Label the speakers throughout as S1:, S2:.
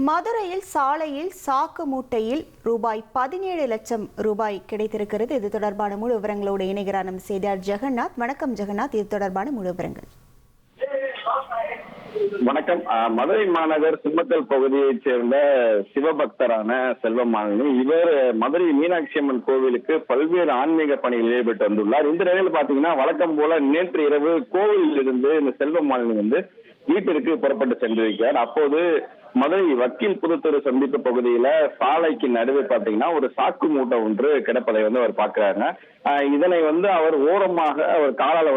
S1: மதுரையில் சாலையில் சாக்கு மூட்டையில் ரூபாய் 17 லட்சம் ரூபாய் கிடைத்திருக்கிறது. இது தொடர்பான முழு விவரங்களோடு இணைகிறார் நம் செய்தியாளர் ஜெகநாத். வணக்கம் ஜெகநாத், இது தொடர்பான முழு விவரங்கள்.
S2: வணக்கம். மதுரை மாநகர் சிம்மக்கல் பகுதியைச் சேர்ந்த சிவபக்தரான செல்வமாலினி, இவர் மதுரை மீனாட்சி அம்மன் கோவிலுக்கு பல்வேறு ஆன்மீக பணியில் ஈடுபட்டு வந்துள்ளார். இந்த நிலையில் பாத்தீங்கன்னா வழக்கம் போல நேற்று இரவு கோவிலில் இருந்து இந்த செல்வமாலினி வீட்டிற்கு புறப்பட்டு சென்றிருக்கிறார். அப்போது மதுரை வக்கீல் புதுத்தெரு சந்திப்பு பகுதியில சாலைக்கு நடுவே பாத்தீங்கன்னா ஒரு சாக்கு மூட்டை ஒன்று கிடப்பதை அவர் பாக்குறாங்க. இதனை அவர் ஓரமாக அவர் காலால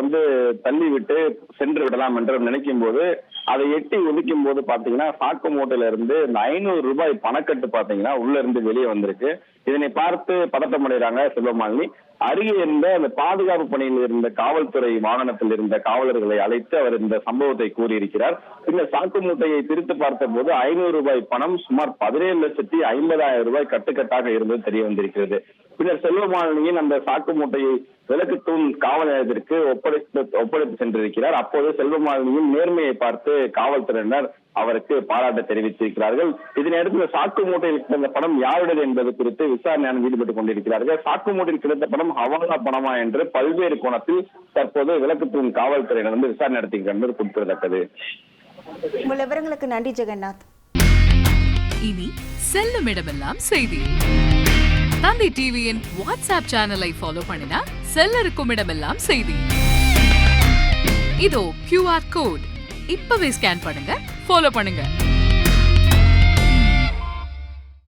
S2: தள்ளி விட்டு சென்று விடலாம் என்று நினைக்கும் போது அதை எட்டி ஒதுக்கும் போது பாத்தீங்கன்னா சாக்கு மூட்டையில இருந்து இந்த 500 ரூபாய் பணக்கட்டு பாத்தீங்கன்னா உள்ள இருந்து வெளியே வந்திருக்கு. இதனை பார்த்து பதட்டம் அடைகிறாங்க செல்வமாலினி. அருகே இருந்த அந்த பாதுகாப்பு பணியில் இருந்த காவல்துறை வாகனத்தில் இருந்த காவலர்களை அழைத்து அவர் இந்த சம்பவத்தை கூறியிருக்கிறார். இந்த சாக்கு மூட்டையை பிரித்து பார்த்த போது 500 ரூபாய் பணம் சுமார் 17,50,000 ரூபாய் கட்டுக்கட்டாக இருந்தது தெரிய வந்திருக்கிறது. பின்னர் செல்வமாலினியின் அந்த சாக்கு மூட்டையை விளக்குத்தூண் காவல் நிலையத்திற்கு ஒப்படைத்து சென்றிருக்கிறார். அப்போது செல்வமாலினியின் நேர்மையை பார்த்து காவல்துறையினர் அவருக்கு பாராட்டு தெரிவித்திருக்கிறார்கள். இதனையடுத்து சாக்கு மூட்டையில் கிடந்த பணம் யாருடையது என்பது குறித்து விசாரணையான ஈடுபட்டுக் கொண்டிருக்கிறார்கள். சாக்கு மூட்டையில் கிடைத்த பணம் ஹவாலா பணமா என்று பல்வேறு கோணத்தில் தற்போது விளக்குத்தூண் காவல்துறையினர் விசாரணை நடத்துகிறார் என்பது குறிப்பிடத்தக்கது.
S1: உங்கள் விவரங்களுக்கு நன்றி ஜெகநாத்.
S3: இனி செல்லும் இடமெல்லாம் செய்தி. தந்தை டிவியின் வாட்ஸ்அப் சேனலை ஃபாலோ பண்ணினா செல்லருக்கும் இடமெல்லாம் செய்தி. இதோ QR கோட் இப்பவே ஸ்கேன் பண்ணுங்க, ஃபாலோ பண்ணுங்க.